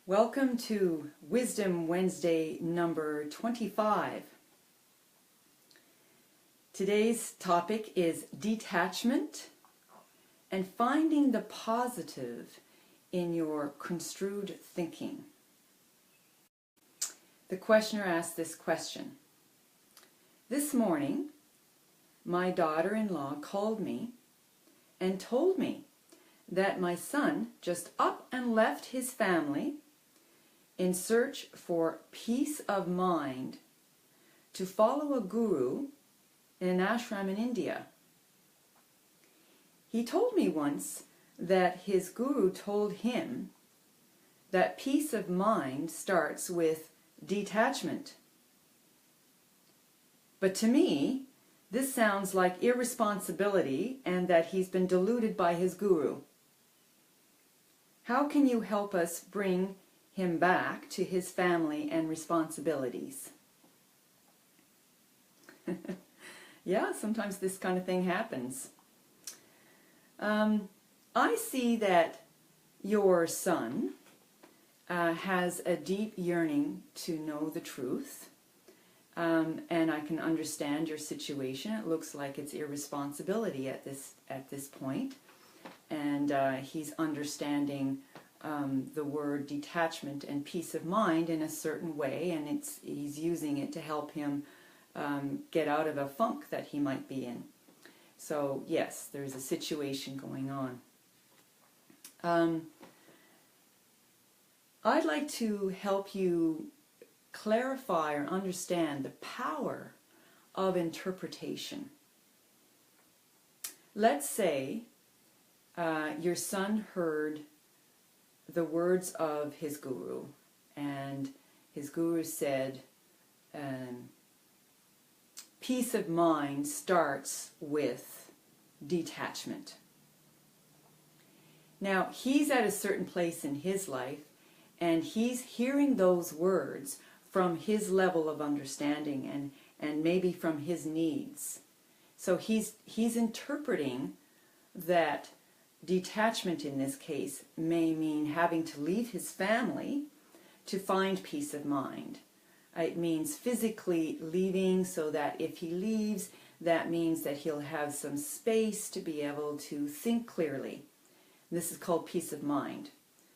Welcome to Wisdom Wednesday number 25. Today's topic is detachment and finding the positive in your construed thinking. The questioner asked this question. This morning, my daughter-in-law called me and told me that my son just up and left his family in search for peace of mind to follow a guru in an ashram in India. He told me once that his guru told him that peace of mind starts with detachment. But to me, this sounds like irresponsibility and that he's been deluded by his guru. How can you help us bring him back to his family and responsibilities? Yeah, sometimes this kind of thing happens. I see that your son has a deep yearning to know the truth, and I can understand your situation. It looks like it's irresponsibility at this point, and he's understanding the word detachment and peace of mind in a certain way, and he's using it to help him get out of a funk that he might be in. So yes, there's a situation going on. I'd like to help you clarify or understand the power of interpretation. Let's say your son heard the words of his guru, and his guru said, peace of mind starts with detachment. Now, he's at a certain place in his life, and he's hearing those words from his level of understanding and maybe from his needs. So he's interpreting that detachment in this case may mean having to leave his family to find peace of mind. It means physically leaving, so that if he leaves, that means that he'll have some space to be able to think clearly. This is called peace of mind.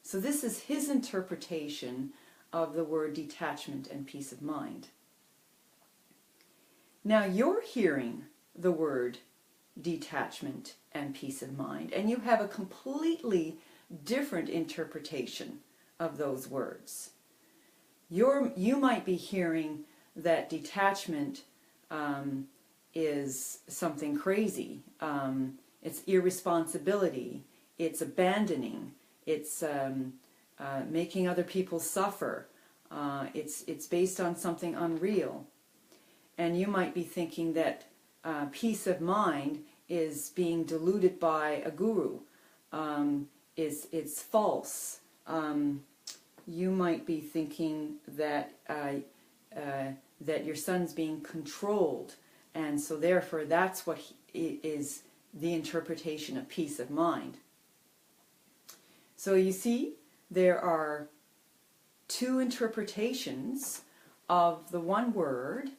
So this is his interpretation of the word detachment and peace of mind. Now you're hearing the word detachment and peace of mind, and you have a completely different interpretation of those words. You might be hearing that detachment is something crazy. It's irresponsibility. It's abandoning. It's making other people suffer. It's based on something unreal. And you might be thinking that peace of mind is being deluded by a guru. It's false. You might be thinking that that your son's being controlled, and so therefore that's what is the interpretation of peace of mind. So you see, there are two interpretations of the one word,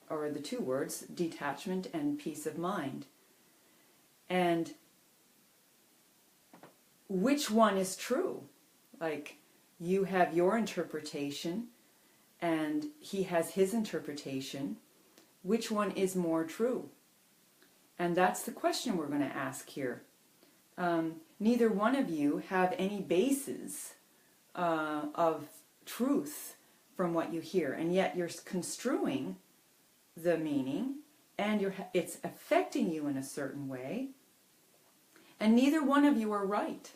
or the two words, detachment and peace of mind. And which one is true? Like, you have your interpretation and he has his interpretation. Which one is more true? And that's the question we're going to ask here. Neither one of you have any basis of truth from what you hear, and yet you're construing the meaning, and it's affecting you in a certain way, and neither one of you are right.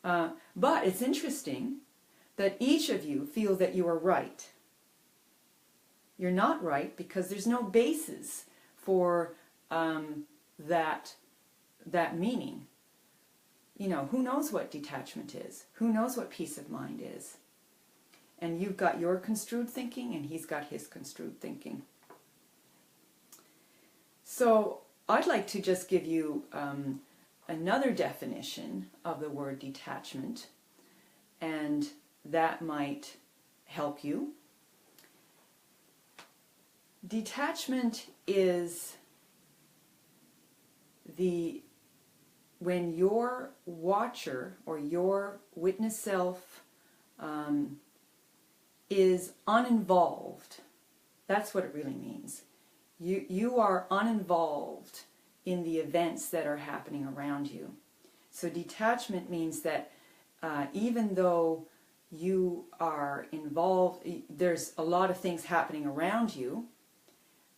But it's interesting that each of you feel that you are right. You're not right because there's no basis for that meaning. You know, who knows what detachment is? Who knows what peace of mind is? And you've got your construed thinking, and he's got his construed thinking. So I'd like to just give you another definition of the word detachment, and that might help you. Detachment is when your watcher or your witness self is uninvolved. That's what it really means. You are uninvolved in the events that are happening around you. So detachment means that even though you are involved, there's a lot of things happening around you,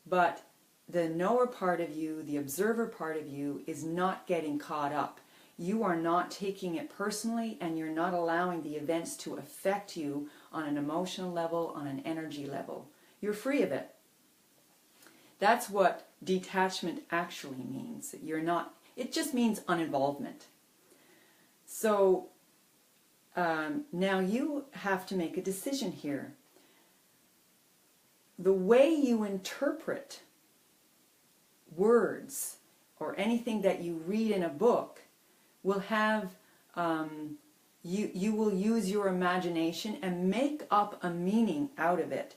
but the knower part of you, the observer part of you, is not getting caught up. You are not taking it personally, and you're not allowing the events to affect you on an emotional level, on an energy level. You're free of it. That's what detachment actually means. You're not, it just means uninvolvement. So now you have to make a decision here. The way you interpret words or anything that you read in a book will have, you will use your imagination and make up a meaning out of it,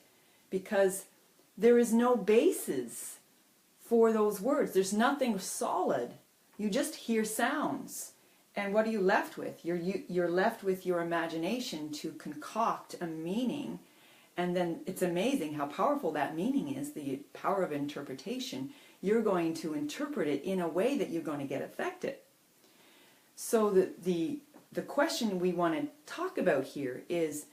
because there is no basis for those words. There's nothing solid. You just hear sounds. And what are you left with? You're left with your imagination to concoct a meaning. And then it's amazing how powerful that meaning is, the power of interpretation. You're going to interpret it in a way that you're going to get affected. So the question we want to talk about here is,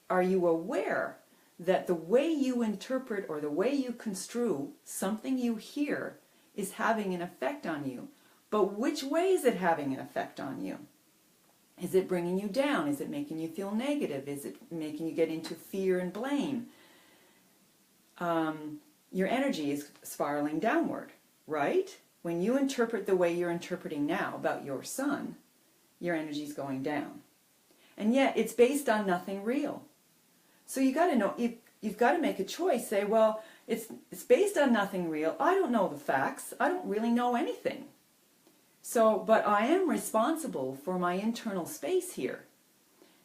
are you aware that the way you interpret or the way you construe something you hear is having an effect on you? But which way is it having an effect on you? Is it bringing you down? Is it making you feel negative? Is it making you get into fear and blame? Your energy is spiraling downward, right? When you interpret the way you're interpreting now about your son, your energy is going down. And yet it's based on nothing real. So you got to know, you've got to make a choice. Say, well, it's based on nothing real. I don't know the facts. I don't really know anything. So, but I am responsible for my internal space here.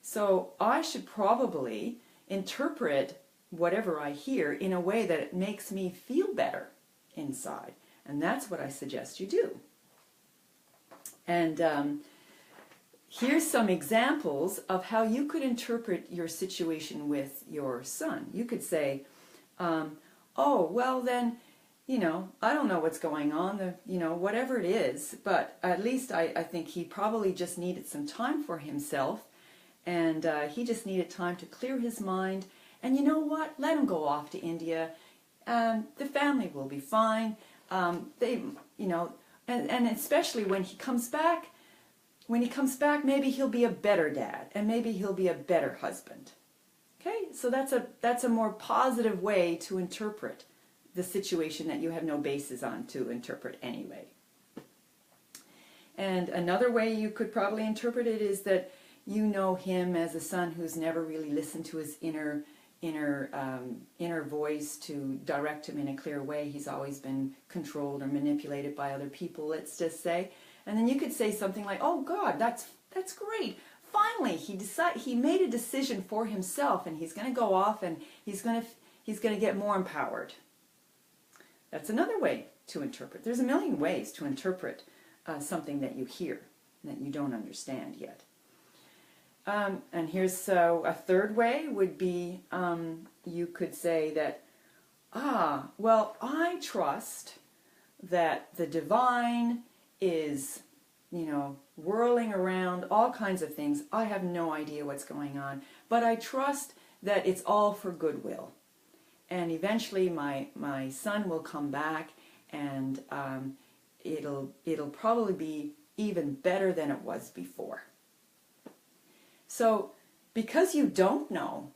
So I should probably interpret whatever I hear in a way that it makes me feel better inside. And that's what I suggest you do. And here's some examples of how you could interpret your situation with your son. You could say, oh, well then, you know, I don't know what's going on, you know, whatever it is, but at least I think he probably just needed some time for himself, and he just needed time to clear his mind. And you know what? Let him go off to India. The family will be fine. They, you know, and especially when he comes back, maybe he'll be a better dad, and maybe he'll be a better husband. Okay, so that's a more positive way to interpret the situation that you have no basis on to interpret anyway. And another way you could probably interpret it is that you know him as a son who's never really listened to his inner voice to direct him in a clear way. He's always been controlled or manipulated by other people, let's just say. And then you could say something like, oh God, that's great. Finally, he made a decision for himself, and he's going to go off and he's going to get more empowered. That's another way to interpret. There's a million ways to interpret something that you hear that you don't understand yet. And here's a third way would be, you could say that, well, I trust that the divine is, you know, whirling around all kinds of things. I have no idea what's going on, but I trust that it's all for goodwill. And eventually my son will come back, and it'll probably be even better than it was before. So because you don't know,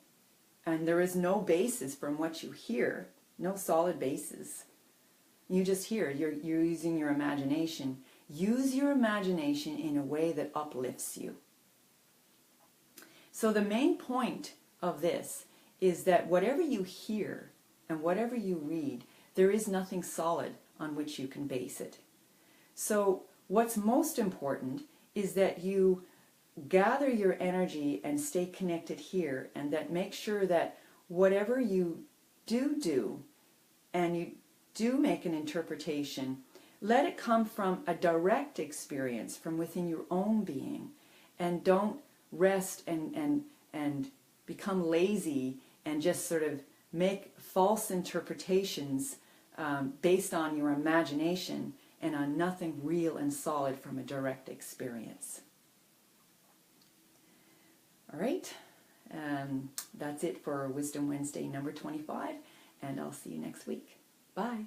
and there is no basis from what you hear, no solid basis, you just hear, you're using your imagination. Use your imagination in a way that uplifts you. So the main point of this is that whatever you hear and whatever you read, there is nothing solid on which you can base it. So what's most important is that you gather your energy and stay connected here, and that make sure that whatever you do and you do make an interpretation, let it come from a direct experience from within your own being, and don't rest and become lazy and just sort of make false interpretations based on your imagination and on nothing real and solid from a direct experience. All right, that's it for Wisdom Wednesday number 25, and I'll see you next week. Bye.